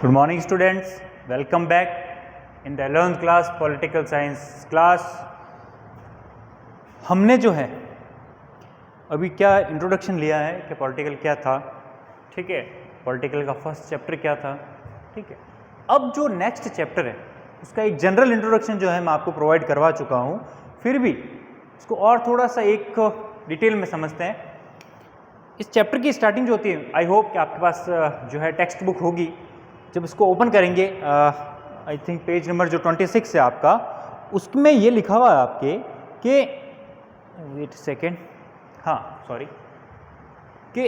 Good morning students, welcome back in the 11th class political science class। हमने जो है अभी क्या इंट्रोडक्शन लिया है कि पॉलिटिकल क्या था, ठीक है, पॉलिटिकल का फर्स्ट चैप्टर क्या था, ठीक है। अब जो नेक्स्ट चैप्टर है उसका एक जनरल इंट्रोडक्शन जो है मैं आपको प्रोवाइड करवा चुका हूँ, फिर भी इसको और थोड़ा सा एक डिटेल में समझते हैं। इस चैप्टर की स्टार्टिंग जो होती है, आई होप कि आपके पास जो है टेक्स्ट बुक होगी। जब इसको ओपन करेंगे आई थिंक पेज नंबर जो 26 है आपका, उसमें ये लिखा हुआ है आपके कि वेट सेकेंड, हाँ सॉरी, कि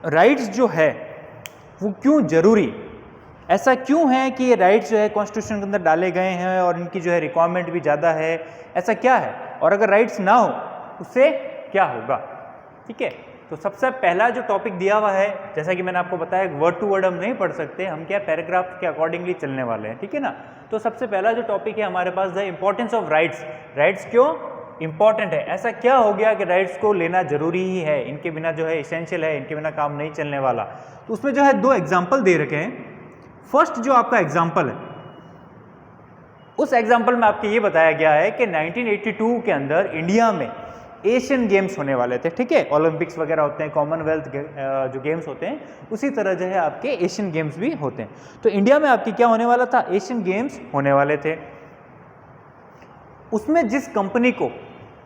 राइट्स जो है वो क्यों ज़रूरी, ऐसा क्यों है कि ये राइट्स जो है कॉन्स्टिट्यूशन के अंदर डाले गए हैं और इनकी जो है रिक्वायरमेंट भी ज़्यादा है, ऐसा क्या है, और अगर राइट्स ना हो उससे क्या होगा, ठीक है। तो सबसे पहला जो टॉपिक दिया हुआ है, जैसा कि मैंने आपको बताया, वर्ड टू वर्ड हम नहीं पढ़ सकते, हम क्या पैराग्राफ के अकॉर्डिंगली चलने वाले हैं, ठीक है ना। तो सबसे पहला जो टॉपिक है हमारे पास, the importance of rights. Rights क्यों इंपॉर्टेंट है, ऐसा क्या हो गया कि राइट्स को लेना जरूरी ही है, इनके बिना जो है इसेंशियल है, इनके बिना काम नहीं चलने वाला। तो उसमें जो है दो एग्जाम्पल दे रखे हैं। फर्स्ट जो आपका एग्जाम्पल है, उस एग्जाम्पल में आपको ये बताया गया है कि 1982 के अंदर इंडिया में एशियन गेम्स होने वाले थे, ठीक है। ओलंपिक्स वगैरह होते हैं, कॉमनवेल्थ जो गेम्स होते हैं, उसी तरह जो है आपके एशियन गेम्स भी होते हैं। तो इंडिया में आपकी क्या होने वाला था, एशियन गेम्स होने वाले थे। उसमें जिस कंपनी को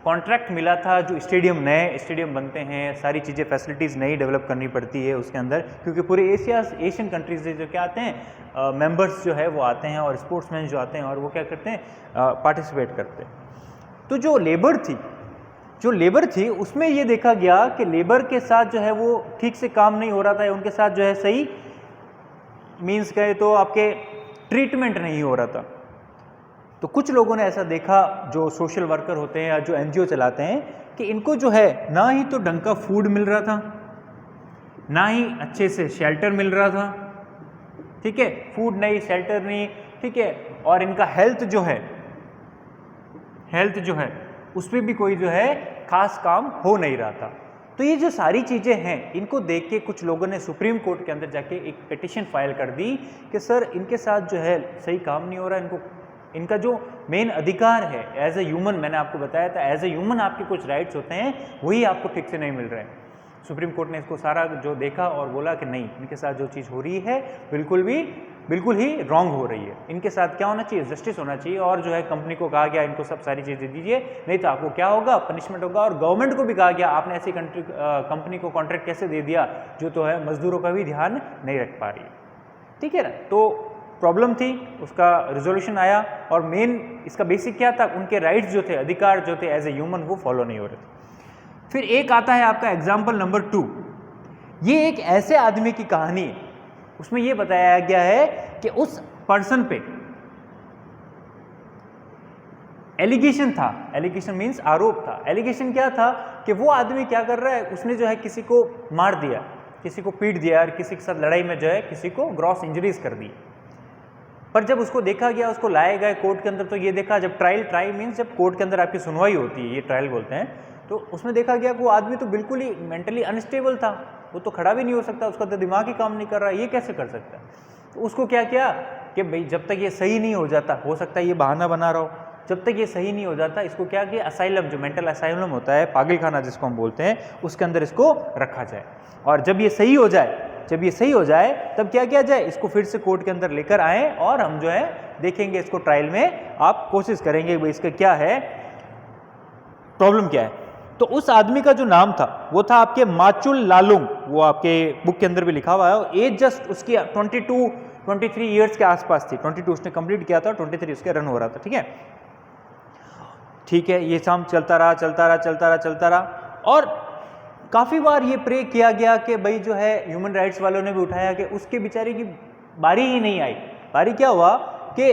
कॉन्ट्रैक्ट मिला था, जो स्टेडियम, नए स्टेडियम बनते हैं, सारी चीज़ें फैसिलिटीज़ नई डेवलप करनी पड़ती है उसके अंदर, क्योंकि पूरे एशियन कंट्रीज से जो क्या आते हैं मेंबर्स जो है वो आते हैं और स्पोर्ट्समैन जो आते हैं और वो क्या करते हैं, पार्टिसिपेट करते हैं। तो जो लेबर थी उसमें ये देखा गया कि लेबर के साथ जो है वो ठीक से काम नहीं हो रहा था, उनके साथ जो है सही मीन्स कहे तो आपके ट्रीटमेंट नहीं हो रहा था। तो कुछ लोगों ने ऐसा देखा, जो सोशल वर्कर होते हैं या जो एनजीओ चलाते हैं, कि इनको जो है ना ही तो ढंग का फूड मिल रहा था, ना ही अच्छे से शेल्टर मिल रहा था, ठीक है, फूड नहीं, शेल्टर नहीं, ठीक है, और इनका हेल्थ जो है उस पर भी कोई जो है खास काम हो नहीं रहा था। तो ये जो सारी चीज़ें हैं, इनको देख के कुछ लोगों ने सुप्रीम कोर्ट के अंदर जाके एक पिटीशन फाइल कर दी कि सर इनके साथ जो है सही काम नहीं हो रहा, इनका जो मेन अधिकार है एज ए ह्यूमन, मैंने आपको बताया था एज ए ह्यूमन आपके कुछ राइट्स होते हैं, वही आपको ठीक से नहीं मिल रहे हैं। सुप्रीम कोर्ट ने इसको सारा जो देखा और बोला कि नहीं, इनके साथ जो चीज़ हो रही है बिल्कुल ही रॉन्ग हो रही है, इनके साथ क्या होना चाहिए, जस्टिस होना चाहिए। और जो है कंपनी को कहा गया इनको सब सारी चीज़ें दीजिए, नहीं तो आपको क्या होगा, पनिशमेंट होगा। और गवर्नमेंट को भी कहा गया आपने ऐसी कंपनी को कॉन्ट्रैक्ट कैसे दे दिया जो तो है मजदूरों का भी ध्यान नहीं रख पा रही है, ठीक है ना। तो प्रॉब्लम थी, उसका रिजोल्यूशन आया, और मेन इसका बेसिक क्या था, उनके राइट्स जो थे, अधिकार जो थे एज ए ह्यूमन, वो फॉलो नहीं हो रहे थे। फिर एक आता है आपका एग्जाम्पल नंबर 2। ये एक ऐसे आदमी की कहानी है, उसमें ये बताया गया है कि उस पर्सन पे एलिगेशन था, एलिगेशन मीन्स आरोप था। एलिगेशन क्या था कि वो आदमी क्या कर रहा है, उसने जो है किसी को मार दिया, किसी को पीट दिया, और किसी के साथ लड़ाई में जो है किसी को ग्रॉस इंजरीज कर दी। पर जब उसको देखा गया, उसको लाए गए कोर्ट के अंदर, तो ये देखा, जब ट्रायल मीन्स जब कोर्ट के अंदर आपकी सुनवाई होती है, ये ट्रायल बोलते हैं, तो उसमें देखा गया कि वो आदमी तो बिल्कुल ही मेंटली अनस्टेबल था, वो तो खड़ा भी नहीं हो सकता, उसका तो दिमाग ही काम नहीं कर रहा, ये कैसे कर सकता है। तो उसको क्या किया कि भाई जब तक ये सही नहीं हो जाता, हो सकता है ये बहाना बना रहा हो, जब तक ये सही नहीं हो जाता, इसको क्या किया, असाइलम, जो मेंटल असाइलम होता है, पागलखाना जिसको हम बोलते हैं, उसके अंदर इसको रखा जाए। और जब ये सही हो जाए तब क्या किया जाए, इसको फिर से कोर्ट के अंदर लेकर आए और हम जो है देखेंगे इसको ट्रायल में, आप कोशिश करेंगे भाई इसका क्या है, प्रॉब्लम क्या है। तो उस आदमी का जो नाम था वो था आपके माचुल लालुंग, वो आपके बुक के अंदर भी लिखा हुआ है। एज जस्ट उसकी 23 ईयर्स के आसपास थी, 22 उसने कंप्लीट किया था, 23 उसके रन हो रहा था, ठीक है। ये शाम चलता रहा, और काफ़ी बार ये प्रे किया गया कि भाई जो है ह्यूमन राइट्स वालों ने भी उठाया कि उसके बेचारे की बारी ही नहीं आई। बारी क्या हुआ कि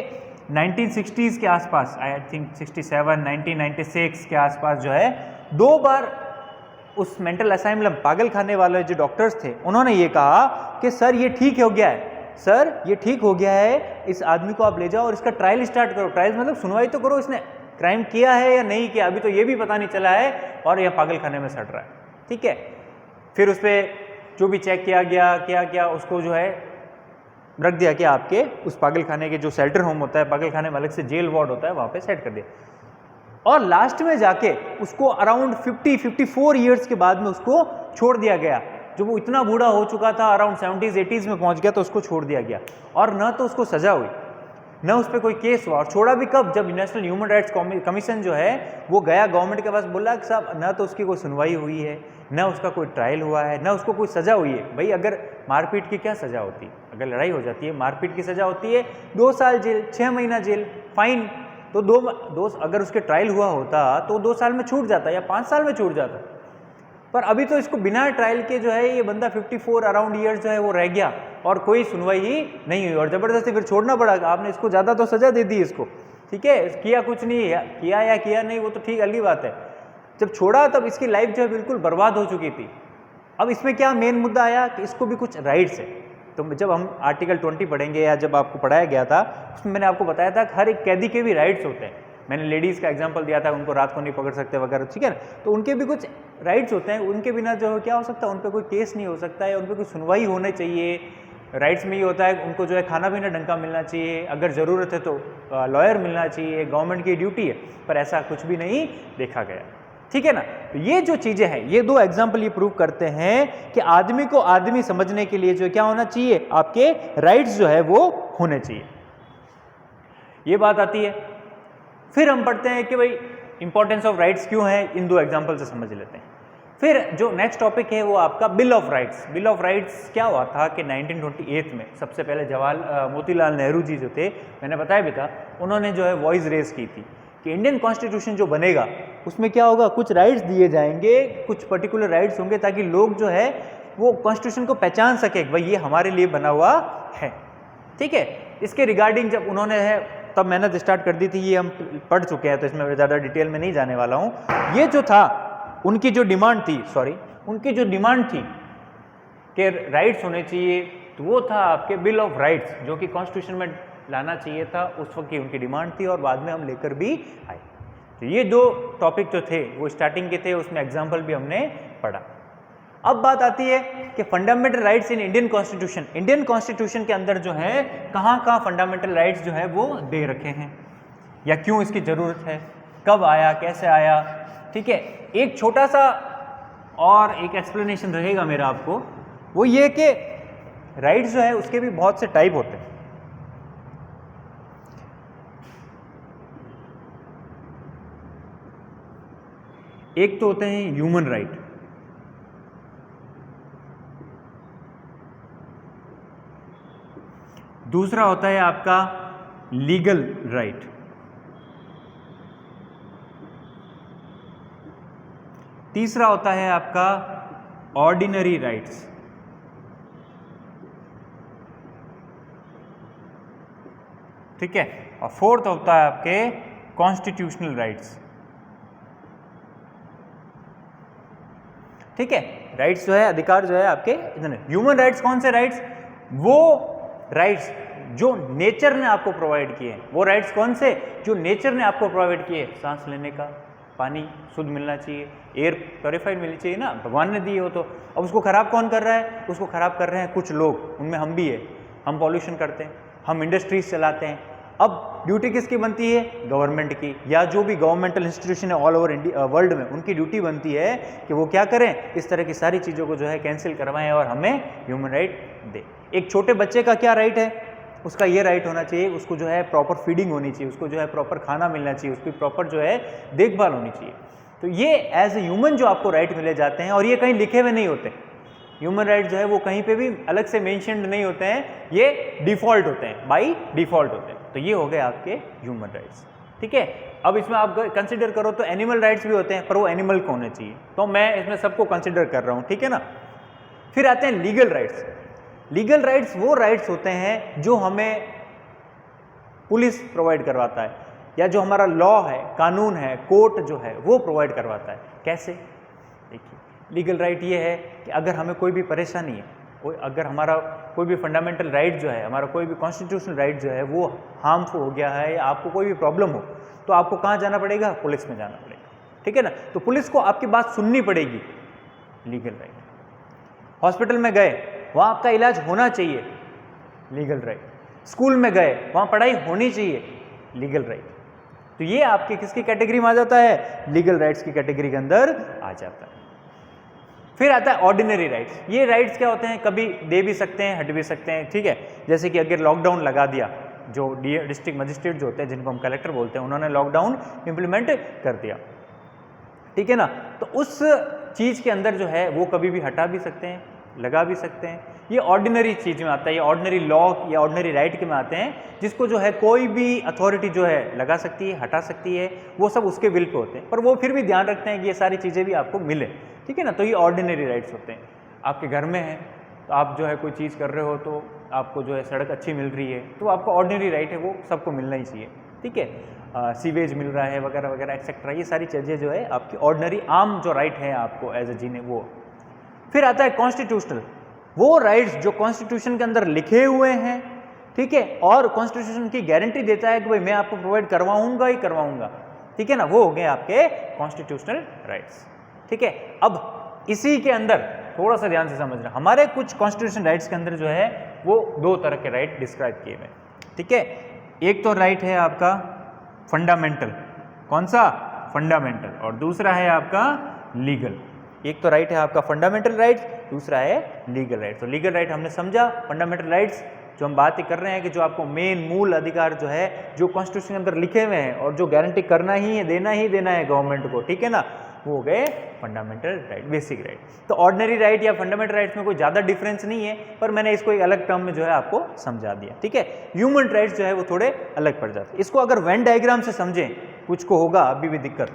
1960s के आसपास, आई थिंक 67, 1996 के आसपास जो है 2 बार उस मेंटल असाइलम, पागल खाने वाले जो डॉक्टर्स थे, उन्होंने ये कहा कि सर ये ठीक हो गया है, इस आदमी को आप ले जाओ और इसका ट्रायल स्टार्ट करो। ट्रायल मतलब सुनवाई तो करो, इसने क्राइम किया है या नहीं किया, अभी तो ये भी पता नहीं चला है, और यह पागल खाने में सड़ रहा है, ठीक है। फिर उस पर जो भी चेक किया गया, उसको जो है रख दिया कि आपके उस पागल खाने के जो शेल्टर होम होता है, पागल खाने में अलग से जेल वार्ड होता है, वहाँ पे सेट कर दिया। और लास्ट में जाके उसको अराउंड 54 ईयर्स के बाद में उसको छोड़ दिया गया। जब वो इतना बूढ़ा हो चुका था, अराउंड 70s 80s में पहुंच गया, तो उसको छोड़ दिया गया। और न तो उसको सजा हुई, न उस पर कोई केस हुआ। और छोड़ा भी कब? जब नेशनल ह्यूमन राइट्स कमीशन जो है वो गया गवर्नमेंट के पास, बोला कि साहब न तो उसकी कोई सुनवाई हुई है, न उसका कोई ट्रायल हुआ है, न उसको कोई सज़ा हुई है। भाई अगर मारपीट की क्या सज़ा होती है? अगर लड़ाई हो जाती है, मारपीट की सज़ा होती है 2 साल जेल, 6 महीना जेल, फाइन। तो दो अगर उसके ट्रायल हुआ होता तो 2 साल में छूट जाता या 5 साल में छूट जाता। पर अभी तो इसको बिना ट्रायल के जो है ये बंदा 54 अराउंड ईयर्स जो है वो रह गया और कोई सुनवाई ही नहीं हुई, और ज़बरदस्ती फिर छोड़ना पड़ा। आपने इसको ज़्यादा तो सज़ा दे दी इसको, ठीक है, किया कुछ नहीं, किया या किया नहीं वो तो ठीक अलग बात है। जब छोड़ा तब इसकी लाइफ जो है बिल्कुल बर्बाद हो चुकी थी। अब इसमें क्या मेन मुद्दा आया कि इसको भी कुछ राइट्स है। तो जब हम आर्टिकल 20 पढ़ेंगे या जब आपको पढ़ाया गया था, उसमें मैंने आपको बताया था कि हर एक कैदी के भी राइट्स होते हैं। मैंने लेडीज़ का एग्जांपल दिया था, उनको रात को नहीं पकड़ सकते वगैरह, ठीक है ना। तो उनके भी कुछ राइट्स होते हैं, उनके बिना जो क्या हो सकता है, उन पर कोई केस नहीं हो सकता है, उन पर कोई सुनवाई होनी चाहिए। राइट्स में ये होता है उनको जो है खाना पीना ढंग का मिलना चाहिए, अगर ज़रूरत है तो लॉयर मिलना चाहिए, गवर्नमेंट की ड्यूटी है। पर ऐसा कुछ भी नहीं देखा गया, ठीक है ना। तो ये जो चीज़ें हैं, ये 2 एग्जाम्पल ये प्रूव करते हैं कि आदमी को आदमी समझने के लिए जो क्या होना चाहिए, आपके राइट्स जो है वो होने चाहिए। ये बात आती है। फिर हम पढ़ते हैं कि भाई इंपॉर्टेंस ऑफ राइट्स क्यों है, इन 2 एग्जाम्पल से समझ लेते हैं। फिर जो नेक्स्ट टॉपिक है वो आपका bill of rights. Bill of rights क्या हुआ था कि 1928 में सबसे पहले मोतीलाल नेहरू जी जो थे, मैंने बताया भी था, उन्होंने जो है वॉइस रेज की थी कि इंडियन कॉन्स्टिट्यूशन जो बनेगा उसमें क्या होगा, कुछ राइट्स दिए जाएंगे, कुछ पर्टिकुलर राइट्स होंगे, ताकि लोग जो है वो कॉन्स्टिट्यूशन को पहचान सके भाई ये हमारे लिए बना हुआ है, ठीक है। इसके रिगार्डिंग जब उन्होंने है तब मेहनत स्टार्ट कर दी थी, ये हम पढ़ चुके हैं तो इसमें ज़्यादा डिटेल में नहीं जाने वाला हूँ। ये जो था उनकी जो डिमांड थी, उनकी जो डिमांड थी कि राइट्स होने चाहिए, तो वो था आपके बिल ऑफ राइट्स, जो कि कॉन्स्टिट्यूशन में लाना चाहिए था। उस वक्त की उनकी डिमांड थी और बाद में हम लेकर भी आए। तो ये 2 टॉपिक जो थे वो स्टार्टिंग के थे, उसमें एग्जाम्पल भी हमने पढ़ा। अब बात आती है कि fundamental rights in Indian constitution. Indian constitution के अंदर जो है कहाँ फंडामेंटल राइट्स जो है वो दे रखे हैं, या क्यों इसकी ज़रूरत है, कब आया, कैसे आया, ठीक है। एक छोटा सा और एक एक्सप्लेनेशन रहेगा मेरा आपको, वो ये कि राइट्स जो है उसके भी बहुत से टाइप होते हैं। एक तो होते हैं ह्यूमन राइट, दूसरा होता है आपका लीगल राइट, तीसरा होता है आपका ऑर्डिनरी राइट्स, ठीक है, और फोर्थ होता है आपके कॉन्स्टिट्यूशनल राइट्स, ठीक है। राइट्स जो है, अधिकार जो है आपके ह्यूमन राइट्स। कौन से राइट्स? वो राइट्स जो नेचर ने आपको प्रोवाइड किए हैं। वो राइट्स कौन से? जो नेचर ने आपको प्रोवाइड किए। सांस लेने का, पानी शुद्ध मिलना चाहिए, एयर प्योरीफाइड मिलनी चाहिए ना, भगवान ने दिए हो तो। अब उसको ख़राब कौन कर रहा है? उसको ख़राब कर रहे हैं कुछ लोग, उनमें हम भी है। हम पॉल्यूशन करते हैं, हम इंडस्ट्रीज चलाते हैं। अब ड्यूटी किसकी बनती है? गवर्नमेंट की, या जो भी गवर्नमेंटल इंस्टीट्यूशन है ऑल ओवर इंडिया वर्ल्ड में, उनकी ड्यूटी बनती है कि वो क्या करें, इस तरह की सारी चीज़ों को जो है कैंसिल करवाएं और हमें ह्यूमन राइट दे। एक छोटे बच्चे का क्या राइट है? उसका ये राइट होना चाहिए, उसको जो है प्रॉपर फीडिंग होनी चाहिए, उसको जो है प्रॉपर खाना मिलना चाहिए, उसकी प्रॉपर जो है देखभाल होनी चाहिए। तो ये एज ए ह्यूमन जो आपको राइट मिले जाते हैं, और ये कहीं लिखे हुए नहीं होते। ह्यूमन राइट जो है वो कहीं पे भी अलग से मेंशन्ड नहीं होते हैं, ये डिफ़ॉल्ट होते हैं, बाई डिफ़ॉल्ट होते हैं। तो ये हो गए आपके ह्यूमन राइट्स, ठीक है। अब इसमें आप कंसिडर करो तो एनिमल राइट्स भी होते हैं, पर वो एनिमल को होने चाहिए, तो मैं इसमें सबको कंसिडर कर रहा हूँ, ठीक है ना। फिर आते हैं लीगल राइट्स। लीगल राइट्स वो राइट्स होते हैं जो हमें पुलिस प्रोवाइड करवाता है, या जो हमारा लॉ है, कानून है, कोर्ट जो है वो प्रोवाइड करवाता है। कैसे? देखिए, लीगल राइट ये है कि अगर हमें कोई भी परेशानी है, अगर हमारा कोई भी फंडामेंटल राइट जो है, हमारा कोई भी कॉन्स्टिट्यूशनल राइट जो है वो हार्मफुल हो गया है, या आपको कोई भी प्रॉब्लम हो, तो आपको कहाँ जाना पड़ेगा? पुलिस में जाना पड़ेगा, ठीक है ना। तो पुलिस को आपकी बात सुननी पड़ेगी, लीगल राइट। हॉस्पिटल में गए, वहाँ आपका इलाज होना चाहिए, लीगल राइट। स्कूल में गए, वहाँ पढ़ाई होनी चाहिए, लीगल राइट। तो ये आपके किसकी कैटेगरी में आ जाता है? लीगल राइट्स की कैटेगरी के अंदर आ जाता है। फिर आता है ऑर्डिनरी राइट्स। ये राइट्स क्या होते हैं? कभी दे भी सकते हैं, हट भी सकते हैं, ठीक है। जैसे कि अगर लॉकडाउन लगा दिया, जो डिस्ट्रिक्ट मजिस्ट्रेट जो होते हैं, जिनको हम कलेक्टर बोलते हैं, उन्होंने लॉकडाउन इम्प्लीमेंट कर दिया, ठीक है ना, तो उस चीज़ के अंदर जो है वो कभी भी हटा भी सकते हैं, लगा भी सकते हैं। ये ऑर्डिनरी चीज़ में आता है, ये ऑर्डिनरी लॉ या ऑर्डिनरी राइट के में आते हैं, जिसको जो है कोई भी अथॉरिटी जो है लगा सकती है, हटा सकती है, वो सब उसके विल पे होते हैं, पर वो फिर भी ध्यान रखते हैं कि ये सारी चीज़ें भी आपको मिले, ठीक है ना। तो ये ऑर्डिनरी राइट्स होते हैं। आपके घर में हैं तो आप जो है कोई चीज़ कर रहे हो, तो आपको जो है सड़क अच्छी मिल रही है, तो आपका ऑर्डिनरी राइट है, वो सबको मिलना ही चाहिए, ठीक है। सीवेज मिल रहा है वगैरह वगैरह एक्सेट्रा, ये सारी चीज़ें जो है आपकी ऑर्डिनरी आम जो राइट है आपको एज ए जीने वो। फिर आता है कॉन्स्टिट्यूशनल, वो राइट्स जो कॉन्स्टिट्यूशन के अंदर लिखे हुए हैं, ठीक है, और कॉन्स्टिट्यूशन की गारंटी देता है कि भाई मैं आपको प्रोवाइड करवाऊंगा ही करवाऊंगा, ठीक है ना, वो हो गए आपके कॉन्स्टिट्यूशनल राइट्स, ठीक है। अब इसी के अंदर थोड़ा सा ध्यान से समझना, हमारे कुछ कॉन्स्टिट्यूशन राइट्स के अंदर जो है वो दो तरह के राइट डिस्क्राइब किए हुए, ठीक है। एक तो राइट है आपका फंडामेंटल, कौन सा? फंडामेंटल, और दूसरा है आपका लीगल। एक तो राइट है आपका फंडामेंटल राइट्स, दूसरा है लीगल राइट्स। तो लीगल राइट हमने समझा, फंडामेंटल राइट्स जो हम बात ही कर रहे हैं कि जो आपको मेन मूल अधिकार जो है जो कॉन्स्टिट्यूशन के अंदर लिखे हुए हैं और जो गारंटी करना ही देना है गवर्नमेंट को, ठीक है ना, वो हो गए फंडामेंटल राइट, बेसिक राइट। तो ऑर्डिनरी राइट या फंडामेंटल राइट्स में कोई ज़्यादा डिफरेंस नहीं है, पर मैंने इसको एक अलग टर्म में जो है आपको समझा दिया, ठीक है। ह्यूमन राइट्स जो है वो थोड़े अलग पड़ जाते हैं। इसको अगर वेन डायग्राम से समझें, कुछ को होगा अभी भी दिक्कत,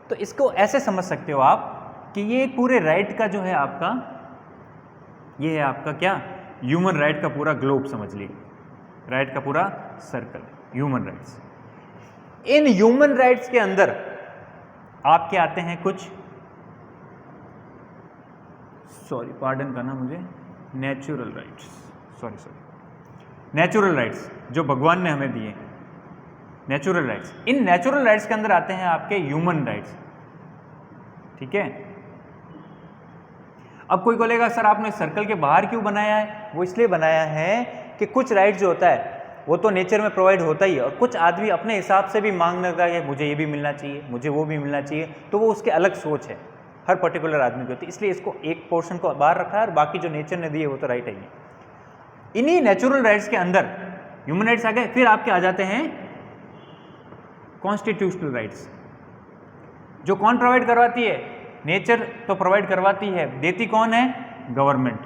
तो इसको ऐसे समझ सकते हो आप कि ये पूरे राइट का जो है आपका, ये है आपका क्या, ह्यूमन राइट का पूरा ग्लोब समझ लीजिए, राइट का पूरा circle, human rights. In human rights के अंदर आपके आते हैं कुछ, सॉरी पार्डन करना मुझे, natural rights, sorry natural rights जो भगवान ने हमें दिए, natural rights. In natural rights के अंदर आते हैं आपके ह्यूमन राइट्स, ठीक है। अब कोई बोलेगा सर आपने सर्कल के बाहर क्यों बनाया है? वो इसलिए बनाया है कि कुछ राइट जो होता है वो तो नेचर में प्रोवाइड होता ही है, और कुछ आदमी अपने हिसाब से भी मांगने लगता है मुझे ये भी मिलना चाहिए, मुझे वो भी मिलना चाहिए, तो वो उसके अलग सोच है, हर पर्टिकुलर आदमी की होती है, इसलिए इसको एक पोर्शन को बाहर रखा है और बाकी जो नेचर ने दिए वो तो राइट है। इन्हीं नेचुरल राइट्स के अंदर ह्यूमन राइट्स आ गए। फिर आपके आ जाते हैं कॉन्स्टिट्यूशनल राइट्स, जो कौन प्रोवाइड करवाती है? नेचर तो प्रोवाइड करवाती है, देती कौन है? गवर्नमेंट।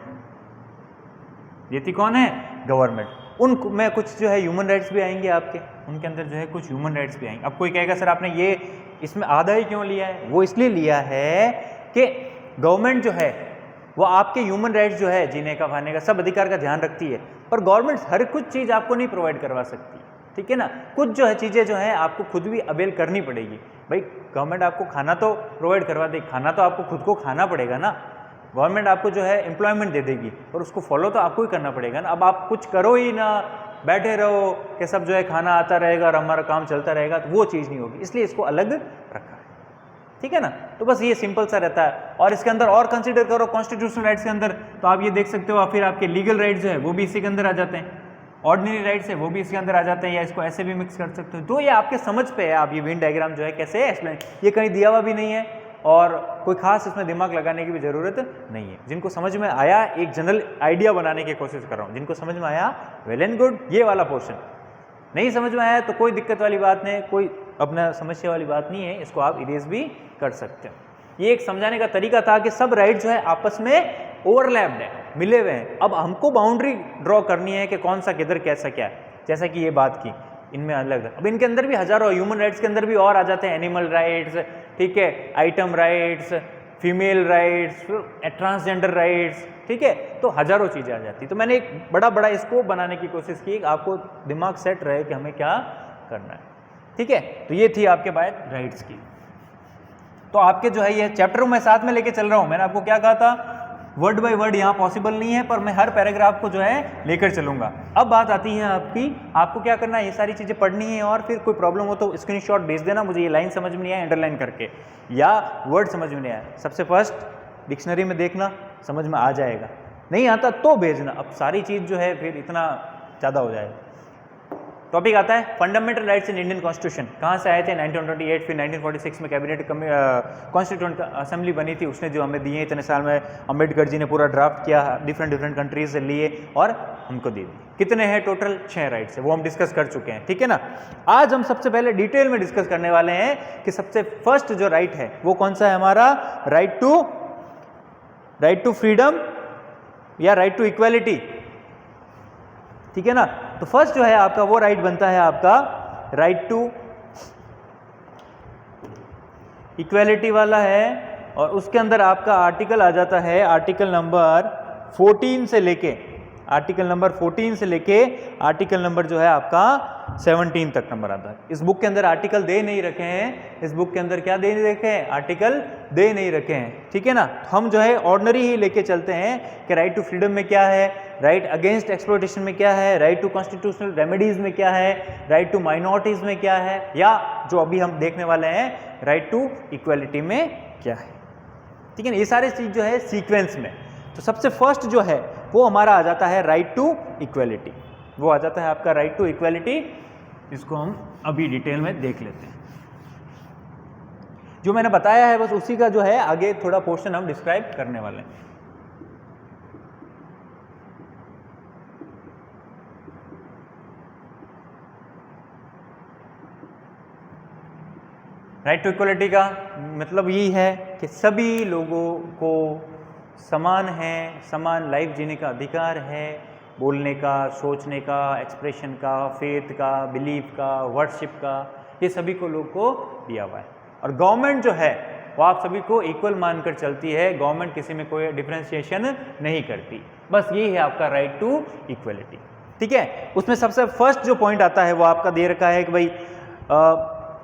देती कौन है? गवर्नमेंट। उनमें कुछ जो है ह्यूमन राइट्स भी आएंगे आपके, उनके अंदर जो है कुछ ह्यूमन राइट्स भी आएंगे। अब कोई कहेगा सर आपने ये इसमें आधा ही क्यों लिया है? वो इसलिए लिया है कि गवर्नमेंट जो है वो आपके ह्यूमन राइट्स जो है जीने का, खाने का, सब अधिकार का ध्यान रखती है, पर गवर्नमेंट हर कुछ चीज़ आपको नहीं प्रोवाइड करवा सकती, ठीक है ना। कुछ जो है चीज़ें जो है आपको खुद भी अवेल करनी पड़ेगी। भाई गवर्नमेंट आपको खाना तो प्रोवाइड करवा देगी, खाना तो आपको खुद को खाना पड़ेगा ना। गवर्नमेंट आपको जो है एम्प्लॉयमेंट दे देगी, और उसको फॉलो तो आपको ही करना पड़ेगा ना। अब आप कुछ करो ही ना, बैठे रहो कि सब जो है खाना आता रहेगा और हमारा काम चलता रहेगा, तो वो चीज़ नहीं होगी, इसलिए इसको अलग रखा है, ठीक है ना। तो बस ये सिंपल सा रहता है। और इसके अंदर और कंसीडर करो कॉन्स्टिट्यूशनल राइट्स के अंदर, तो आप ये देख सकते हो, फिर आपके लीगल राइट्स जो है वो भी इसी के अंदर आ जाते हैं, ऑर्डिनरी राइट्स है वो भी इसके अंदर आ जाते हैं, या इसको ऐसे भी मिक्स कर सकते हो। तो ये आपके समझ पे है, आप ये वेन डायग्राम जो है कैसे एक्सप्लेन, ये कहीं दिया हुआ भी नहीं है और कोई खास इसमें दिमाग लगाने की भी ज़रूरत नहीं है। जिनको समझ में आया, एक जनरल आइडिया बनाने की कोशिश कर रहा हूँ, जिनको समझ में आया वेल एंड गुड। ये वाला पोर्शन नहीं समझ में आया तो कोई दिक्कत वाली बात नहीं, कोई अपना समस्या वाली बात नहीं है, इसको आप इरेज भी कर सकते हो। ये एक समझाने का तरीका था कि सब राइट जो है आपस में ओवरलैप्ड है, मिले हुए हैं। अब हमको बाउंड्री ड्रॉ करनी है कि कौन सा किधर कैसा क्या है, जैसा कि ये बात की इनमें अलग है। अब इनके अंदर भी हजारों, ह्यूमन राइट्स के अंदर भी और आ जाते हैं, एनिमल राइट्स, ठीक है, item rights, female rights, transgender rights, ठीक है, तो हजारों चीज़ें आ जाती। तो मैंने एक बड़ा स्कोप बनाने की कोशिश की, आपको दिमाग सेट रहे कि हमें क्या करना है, ठीक है। तो ये थी आपके बात राइट्स की। तो आपके जो है ये चैप्टर मैं साथ में लेके चल रहा हूँ। मैंने आपको क्या कहा था, वर्ड बाय वर्ड यहाँ पॉसिबल नहीं है, पर मैं हर पैराग्राफ को जो है लेकर चलूँगा। अब बात आती है आपकी, आपको क्या करना है, ये सारी चीज़ें पढ़नी है, और फिर कोई प्रॉब्लम हो तो स्क्रीनशॉट भेज देना मुझे, ये लाइन समझ में नहीं आया अंडरलाइन करके, या वर्ड समझ में नहीं आया, सबसे फर्स्ट डिक्शनरी में देखना, समझ में आ जाएगा। नहीं आता तो भेजना। अब सारी चीज़ जो है फिर इतना ज़्यादा हो जाएगा। टॉपिक आता है fundamental rights in Indian constitution. कहाँ से आए थे? 1928, फिर 1946 में कैबिनेट कॉन्स्टिट्यूंट असेंबली बनी थी, उसने जो हमें दिए इतने साल में अम्बेडकर जी ने पूरा ड्राफ्ट किया, डिफरेंट कंट्रीज से लिए और हमको दे दी। कितने हैं टोटल? 6 राइट्स है, वो हम डिस्कस कर चुके हैं, ठीक है ना। आज हम सबसे पहले डिटेल में डिस्कस करने वाले हैं कि सबसे फर्स्ट जो राइट है वो कौन सा है हमारा? राइट टू फ्रीडम या राइट टू इक्वालिटी, ठीक है ना। तो फर्स्ट जो है आपका वो राइट बनता है आपका राइट टू इक्वालिटी वाला है, और उसके अंदर आपका आर्टिकल आ जाता है आर्टिकल नंबर 14 से लेके आर्टिकल नंबर जो है आपका 17 तक नंबर आता है। इस बुक के अंदर आर्टिकल दे नहीं रखे हैं, इस बुक के अंदर क्या दे नहीं रखे हैं? आर्टिकल दे नहीं रखे हैं, ठीक है ना। हम जो है ऑर्डनरी ही लेके चलते हैं कि राइट टू फ्रीडम में क्या है, राइट अगेंस्ट एक्सप्लॉयटेशन में क्या है, राइट टू कॉन्स्टिट्यूशनल रेमेडीज में क्या है, राइट टू माइनॉरिटीज में क्या है, या जो अभी हम देखने वाले हैं राइट टू इक्वालिटी में क्या है, ठीक है ना। ये सारे चीज जो है सीक्वेंस में। तो सबसे फर्स्ट जो है वो हमारा आ जाता है राइट टू इक्वालिटी, वो आ जाता है आपका राइट टू इक्वालिटी। इसको हम अभी डिटेल में देख लेते हैं। जो मैंने बताया है बस उसी का जो है आगे थोड़ा पोर्शन हम डिस्क्राइब करने वाले हैं। राइट टू इक्वालिटी का मतलब यही है कि सभी लोगों को समान है, समान लाइफ जीने का अधिकार है, बोलने का, सोचने का, एक्सप्रेशन का, फेथ का, बिलीफ का, वर्शिप का, ये सभी को लोग को दिया हुआ है। और गवर्नमेंट जो है वो आप सभी को इक्वल मानकर चलती है, गवर्नमेंट किसी में कोई डिफरेंशिएशन नहीं करती। बस यही है आपका राइट टू इक्वलिटी, ठीक है। उसमें सबसे फर्स्ट जो पॉइंट आता है वो आपका दे रखा है कि भाई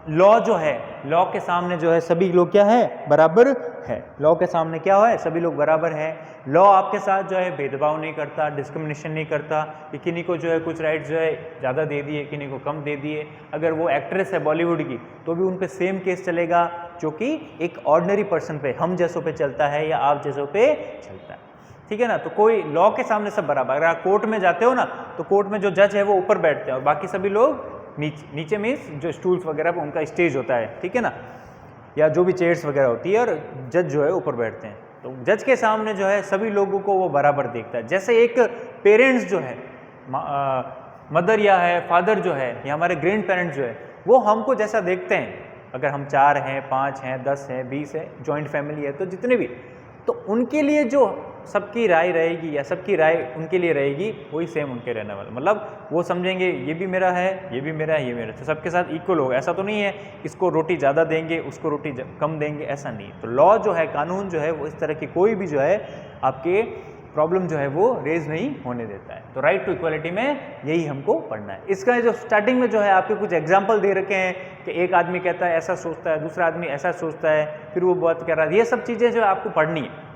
लॉ जो है, लॉ के सामने जो है सभी लोग क्या है? बराबर है। लॉ के सामने क्या है? सभी लोग बराबर है। लॉ आपके साथ जो है भेदभाव नहीं करता, डिस्क्रिमिनेशन नहीं करता कि किन्हीं को जो है कुछ राइट जो है ज़्यादा दे दिए, किन्हीं को कम दे दिए। अगर वो एक्ट्रेस है बॉलीवुड की तो भी उन पे सेम केस चलेगा जो कि एक ऑर्डिनरी पर्सन पे, हम जैसों पे चलता है या आप जैसों पे चलता है, ठीक है ना। तो कोई लॉ के सामने सब बराबर। अगर आप कोर्ट में जाते हो ना तो कोर्ट में जो जज है वो ऊपर बैठते हैं और बाकी सभी लोग नीचे मीन्स जो स्टूल्स वगैरह पे उनका स्टेज होता है, ठीक है ना, या जो भी चेयर्स वगैरह होती है, और जज जो है ऊपर बैठते हैं। तो जज के सामने जो है सभी लोगों को वो बराबर देखता है। जैसे एक पेरेंट्स जो है, मदर या है फादर जो है या हमारे ग्रैंड पेरेंट्स जो है वो हमको जैसा देखते हैं, अगर हम 4 हैं, 5 हैं, 10 हैं, 20 है, जॉइंट फैमिली है तो जितने भी, तो उनके लिए जो सबकी राय रहेगी या सबकी राय उनके लिए रहेगी वही सेम उनके रहने वाला। मतलब वो समझेंगे ये भी मेरा है, ये भी मेरा है, ये मेरा, तो सबके साथ इक्वल होगा। ऐसा तो नहीं है इसको रोटी ज़्यादा देंगे उसको रोटी कम देंगे, ऐसा नहीं। तो लॉ जो है, कानून जो है वो इस तरह की कोई भी जो है आपके प्रॉब्लम जो है वो रेज नहीं होने देता है। तो राइट टू इक्वालिटी में यही हमको पढ़ना है। इसका जो स्टार्टिंग में जो है आपके कुछ एग्जाम्पल दे रखे हैं कि एक आदमी कहता है ऐसा सोचता है, दूसरा आदमी ऐसा सोचता है, फिर वो बात कह रहा है, ये सब चीज़ें जो आपको पढ़नी है।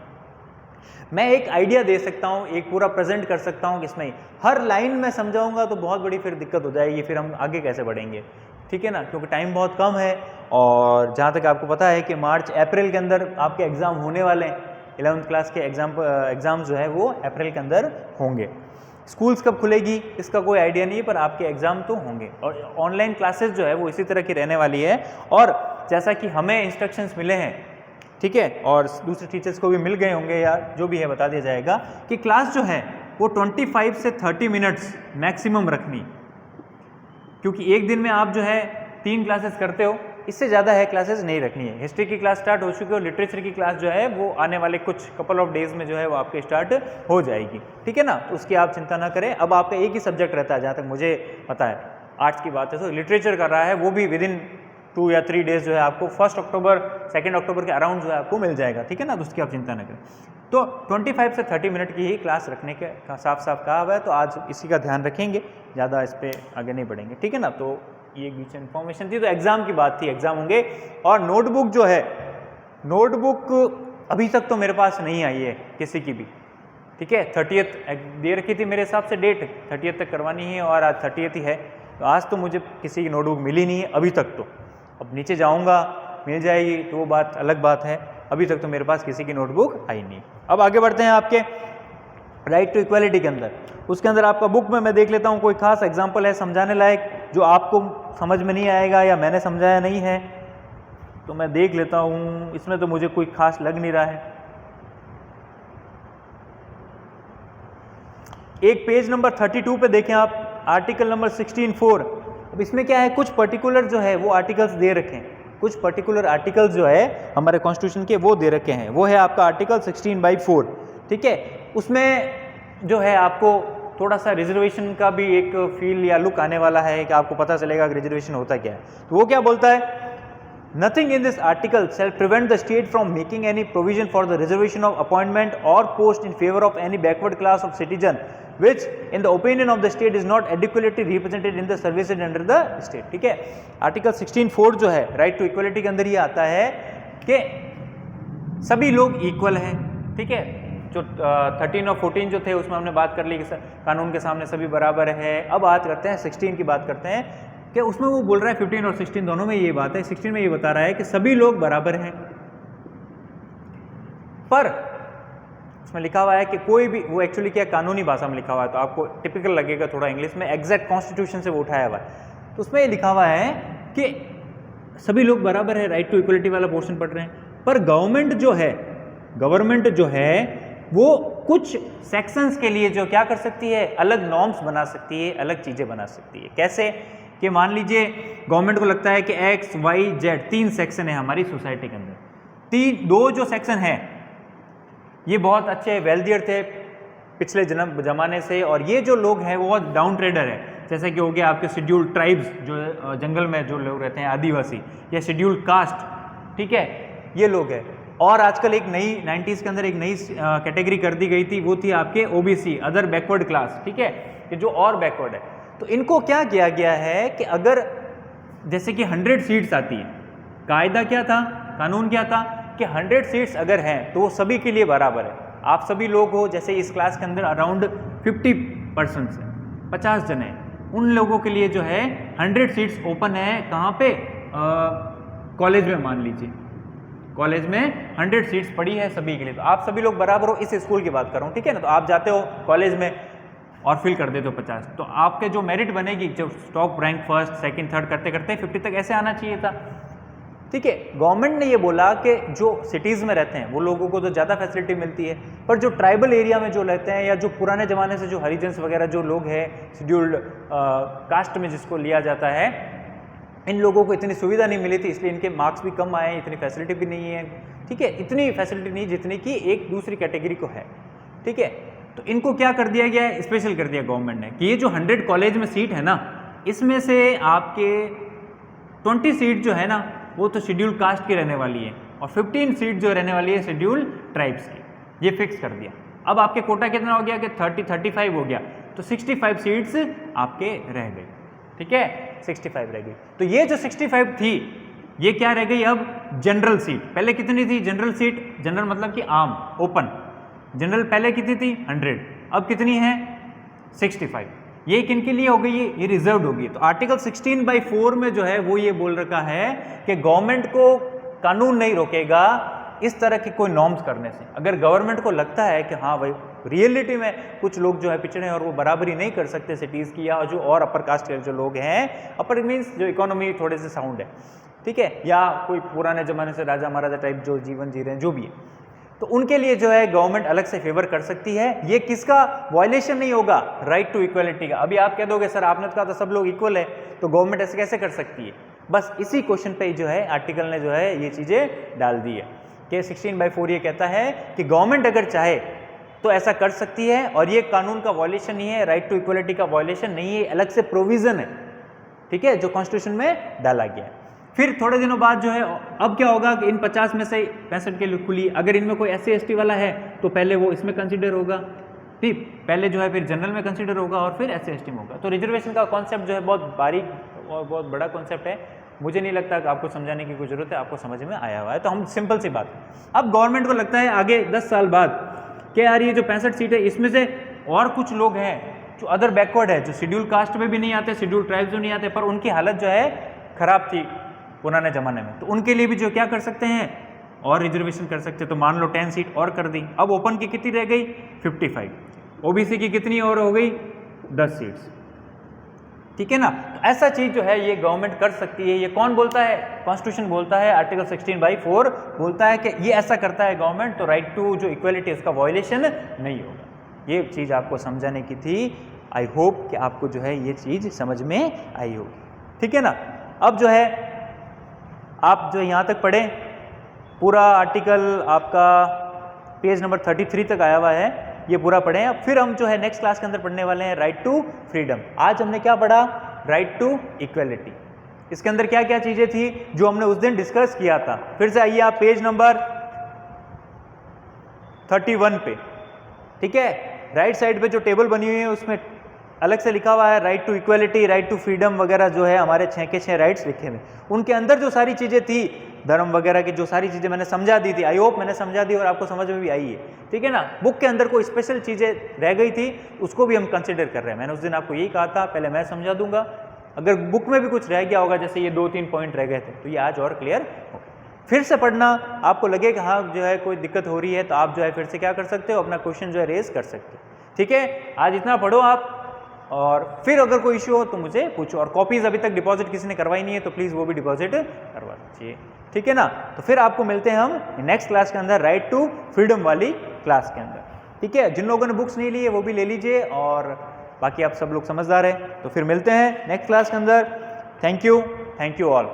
मैं एक आइडिया दे सकता हूँ, एक पूरा प्रेजेंट कर सकता हूँ, इसमें हर लाइन में समझाऊंगा तो बहुत बड़ी फिर दिक्कत हो जाएगी, फिर हम आगे कैसे बढ़ेंगे, ठीक है ना, क्योंकि टाइम बहुत कम है। और जहाँ तक आपको पता है कि मार्च अप्रैल के अंदर आपके एग्ज़ाम होने वाले हैं। 11th क्लास के एग्ज़ाम जो है वो अप्रैल के अंदर होंगे। स्कूल्स कब खुलेगी इसका कोई आइडिया नहीं है, पर आपके एग्ज़ाम तो होंगे। और ऑनलाइन क्लासेस जो है वो इसी तरह की रहने वाली है। और जैसा कि हमें इंस्ट्रक्शंस मिले हैं, ठीक है, और दूसरे टीचर्स को भी मिल गए होंगे या जो भी है बता दिया जाएगा कि क्लास जो है वो 25 से 30 मिनट्स मैक्सिमम रखनी, क्योंकि एक दिन में आप जो है 3 क्लासेस करते हो, इससे ज़्यादा है क्लासेस नहीं रखनी है। हिस्ट्री की क्लास स्टार्ट हो चुकी है और लिटरेचर की क्लास जो है वो आने वाले कुछ कपल ऑफ डेज में जो है वो आपके स्टार्ट हो जाएगी, ठीक है ना। तो उसकी आप चिंता ना करें। अब आपका एक ही सब्जेक्ट रहता है जहाँ तक मुझे पता है, आर्ट्स की बात है, तो लिटरेचर कर रहा है वो भी विदिन 2 या 3 डेज जो है आपको 1 अक्टूबर 2 अक्टूबर के अराउंड जो है आपको मिल जाएगा, ठीक है ना। तो उसकी आप चिंता न करें। तो 25 से 30 मिनट की ही क्लास रखने का साफ कहा हुआ है, तो आज इसी का ध्यान रखेंगे, ज़्यादा इस पर आगे नहीं बढ़ेंगे, ठीक है ना। तो ये बीच इन्फॉर्मेशन थी। तो एग्ज़ाम की बात थी, एग्ज़ाम होंगे। और नोटबुक जो है, नोटबुक अभी तक तो मेरे पास नहीं आई है किसी की भी, ठीक है। 30th दे रखी थी मेरे हिसाब से डेट, 30th तक करवानी है और आज 30th ही है। तो आज तो मुझे किसी की नोटबुक मिली नहीं है अभी तक। तो अब नीचे जाऊंगा मिल जाएगी तो वो बात अलग बात है, अभी तक तो मेरे पास किसी की नोटबुक आई नहीं। अब आगे बढ़ते हैं आपके राइट टू इक्वालिटी के अंदर। उसके अंदर आपका बुक में मैं देख लेता हूँ कोई खास एग्जाम्पल है समझाने लायक जो आपको समझ में नहीं आएगा या मैंने समझाया नहीं है, तो मैं देख लेता हूँ। इसमें तो मुझे कोई खास लग नहीं रहा है। एक पेज नंबर 32 पे देखें आप, आर्टिकल नंबर 16(4). अब इसमें क्या है, कुछ पर्टिकुलर जो है वो आर्टिकल्स दे रखे हैं, कुछ पर्टिकुलर आर्टिकल्स जो है हमारे कॉन्स्टिट्यूशन के वो दे रखे हैं। वो है आपका आर्टिकल 16(4), ठीक है। उसमें जो है आपको थोड़ा सा रिजर्वेशन का भी एक फील या लुक आने वाला है कि आपको पता चलेगा कि रिजर्वेशन होता क्या है। तो वो क्या बोलता है, Nothing in this article shall prevent the state from making any provision for the reservation of appointment or post in favor of any backward class of citizen which in the opinion of the state is not adequately represented in the services under the state। ठीक है, article 16(4) जो है right to equality के अंदर ये आता है कि सभी लोग इक्वल हैं। ठीक है, जो 13 और 14 जो थे उसमें हमने बात कर ली कि कानून के सामने सभी बराबर है। अब बात करते हैं 16 की बात करते हैं कि उसमें वो बोल रहा है 15 और 16 दोनों में ये बात है। 16 में ये बता रहा है कि सभी लोग बराबर हैं, पर उसमें लिखा हुआ है कि कोई भी, वो एक्चुअली क्या कानूनी भाषा में लिखा हुआ है तो आपको टिपिकल लगेगा थोड़ा इंग्लिश में, एग्जैक्ट कॉन्स्टिट्यूशन से वो उठाया हुआ है। तो उसमें ये लिखा हुआ है कि सभी लोग बराबर है, राइट टू इक्वलिटी वाला पोर्शन पढ़ रहे हैं, पर गवर्नमेंट जो है वो कुछ सेक्शंस के लिए जो क्या कर सकती है, अलग नॉर्म्स बना सकती है, अलग चीज़ें बना सकती है। कैसे कि मान लीजिए गवर्नमेंट को लगता है कि X, Y, Z 3 सेक्शन है हमारी सोसाइटी के अंदर, 2 जो सेक्शन हैं ये बहुत अच्छे वेल्दियर थे पिछले जमाने से, और ये जो लोग हैं वो बहुत डाउन ट्रेडर है। जैसे कि हो गया आपके शेड्यूल्ड ट्राइब्स जो जंगल में जो लोग रहते हैं, आदिवासी, या शेड्यूल्ड कास्ट, ठीक है, ये लोग हैं। और आजकल एक नई 90s के अंदर एक नई कैटेगरी कर दी गई थी, वो थी आपके OBC, अदर बैकवर्ड क्लास, ठीक है, कि जो और बैकवर्ड है। तो इनको क्या किया गया है कि अगर जैसे कि 100 सीट्स आती है, कायदा क्या था, कानून क्या था कि 100 सीट्स अगर हैं तो वो सभी के लिए बराबर है। आप सभी लोग हो, जैसे इस क्लास के अंदर अराउंड 50 पर्सन्स हैं, 50 जन हैं, उन लोगों के लिए जो है 100 सीट्स ओपन है। कहाँ पे, कॉलेज में, मान लीजिए कॉलेज में 100 सीट्स पड़ी है सभी के लिए, तो आप सभी लोग बराबर हो। इस स्कूल की बात कर रहा हूँ, ठीक है ना। तो आप जाते हो कॉलेज में और फिल कर देते हो 50, तो आपके जो मेरिट बनेगी, जो top rank first second third करते करते 50 तक ऐसे आना चाहिए था, ठीक है। गवर्नमेंट ने ये बोला कि जो सिटीज़ में रहते हैं वो लोगों को तो ज़्यादा फैसिलिटी मिलती है, पर जो ट्राइबल एरिया में जो रहते हैं या जो पुराने ज़माने से जो हरिजन्स वगैरह जो लोग हैं, शेड्यूल्ड कास्ट में जिसको लिया जाता है, इन लोगों को इतनी सुविधा नहीं मिली थी, इसलिए इनके मार्क्स भी कम आए, इतनी फैसिलिटी भी नहीं है, ठीक है, इतनी फैसिलिटी नहीं जितनी कि एक दूसरी कैटेगरी को है, ठीक है। तो इनको क्या कर दिया गया है, स्पेशल कर दिया गवर्नमेंट ने कि ये जो 100 कॉलेज में सीट है ना, इसमें से आपके 20 सीट जो है ना वो तो शेड्यूल कास्ट की रहने वाली है, और 15 सीट जो रहने वाली है शेड्यूल ट्राइब्स की, ये फिक्स कर दिया। अब आपके कोटा कितना हो गया कि 35 हो गया, तो 65 सीट्स आपके रह गए, ठीक है, 65 रह गई। तो ये जो 65 थी ये क्या रह गई अब, जनरल सीट। पहले कितनी थी जनरल सीट, जनरल मतलब कि आम, ओपन, जनरल पहले कितनी थी 100, अब कितनी है 65। ये किन के लिए हो गई, ये रिजर्व्ड होगी। तो आर्टिकल 16(4) में जो है वो ये बोल रखा है कि गवर्नमेंट को कानून नहीं रोकेगा इस तरह के कोई नॉर्म्स करने से। अगर गवर्नमेंट को लगता है कि हाँ भाई रियलिटी में कुछ लोग जो है पिछड़े हैं और वो बराबरी नहीं कर सकते सिटीज़ की, या जो और अपर कास्ट के जो लोग हैं, अपर मीन्स जो इकोनॉमी थोड़े से साउंड है, ठीक है, या कोई पुराने ज़माने से राजा महाराजा टाइप जो जीवन जी रहे हैं, जो भी है, तो उनके लिए जो है गवर्नमेंट अलग से फेवर कर सकती है। ये किसका वायलेशन नहीं होगा, राइट टू इक्वलिटी का। अभी आप कह दोगे सर आपने तो कहा था सब लोग इक्वल है, तो गवर्नमेंट ऐसे कैसे कर सकती है। बस इसी क्वेश्चन पे जो है आर्टिकल ने जो है ये चीज़ें डाल दी है कि 16(4) ये कहता है कि गवर्नमेंट अगर चाहे तो ऐसा कर सकती है, और ये कानून का वायलेशन नहीं है, राइट टू इक्वलिटी का वायलेशन नहीं है, अलग से प्रोविज़न है, ठीक है, जो कॉन्स्टिट्यूशन में डाला गया है। फिर थोड़े दिनों बाद जो है अब क्या होगा कि इन 50 में से 65 के लिए खुली, अगर इनमें कोई SC ST वाला है तो पहले वो इसमें कंसीडर होगा, ठीक, पहले जो है फिर जनरल में कंसीडर होगा और फिर SC ST में होगा। तो रिजर्वेशन का कॉन्सेप्ट जो है बहुत बारीक और बहुत बड़ा कॉन्सेप्ट है, मुझे नहीं लगता कि आपको समझाने की कोई ज़रूरत है, आपको समझ में आया हुआ है। तो हम सिंपल सी बात, अब गवर्नमेंट को लगता है आगे 10 साल बाद कि यार ये जो 65 सीट है इसमें से और कुछ लोग हैं जो अदर बैकवर्ड है, जो शेड्यूल कास्ट में भी नहीं आते, शेड्यूल ट्राइब्स में नहीं आते, पर उनकी हालत जो है ख़राब थी पुराने ज़माने में, तो उनके लिए भी जो क्या कर सकते हैं और रिजर्वेशन कर सकते हैं। तो मान लो 10 सीट और कर दी, अब ओपन की कितनी रह गई 55। ओबीसी की कितनी और हो गई 10 सीट्स, ठीक है ना। तो ऐसा चीज जो है ये गवर्नमेंट कर सकती है। ये कौन बोलता है? कॉन्स्टिट्यूशन बोलता है, आर्टिकल 16/4 बोलता है कि ये ऐसा करता है गवर्नमेंट, तो राइट टू जो इक्वलिटी है उसका वायलेशन नहीं होगा। ये चीज़ आपको समझाने की थी। आई होप कि आपको जो है ये चीज़ समझ में आई होगी, ठीक है ना। अब जो है आप जो यहाँ तक पढ़ें, पूरा आर्टिकल आपका पेज नंबर 33 तक आया हुआ है, ये पूरा पढ़ें। अब फिर हम जो है नेक्स्ट क्लास के अंदर पढ़ने वाले हैं राइट टू फ्रीडम। आज हमने क्या पढ़ा? Right to equality. इसके अंदर क्या क्या चीज़ें थी जो हमने उस दिन डिस्कस किया था? फिर से आइए आप पेज नंबर 31 पे, ठीक है। राइट साइड पे जो टेबल बनी हुई है उसमें अलग से लिखा हुआ है right to equality, right to freedom वगैरह जो है हमारे 6 के 6 राइट्स लिखे हुए। उनके अंदर जो सारी चीज़ें थी धर्म वगैरह की, जो सारी चीज़ें मैंने समझा दी थी, आई होप मैंने समझा दी और आपको समझ में भी आई है, ठीक है ना। बुक के अंदर कोई स्पेशल चीज़ें रह गई थी उसको भी हम कंसिडर कर रहे हैं। मैंने उस दिन आपको यही कहा था, पहले मैं समझा दूंगा, अगर बुक में भी कुछ रह गया होगा, जैसे ये 2-3 पॉइंट रह गए थे, तो ये आज और क्लियर हो। फिर से पढ़ना, आपको लगे कि हाँ जो है कोई दिक्कत हो रही है तो आप जो है फिर से क्या कर सकते हो, अपना क्वेश्चन जो है रेज कर सकते हो, ठीक है। आज इतना पढ़ो आप, और फिर अगर कोई इश्यू हो तो मुझे पूछो। और कॉपीज़ अभी तक डिपॉजिट किसी ने करवाई नहीं है तो प्लीज़ वो भी डिपॉजिट करवा दीजिए, ठीक है ना। तो फिर आपको मिलते हैं हम नेक्स्ट क्लास के अंदर, राइट टू फ्रीडम वाली क्लास के अंदर, ठीक है। जिन लोगों ने बुक्स नहीं ली है वो भी ले लीजिए, और बाकी आप सब लोग समझदार हैं। तो फिर मिलते हैं नेक्स्ट क्लास के अंदर। Thank you all.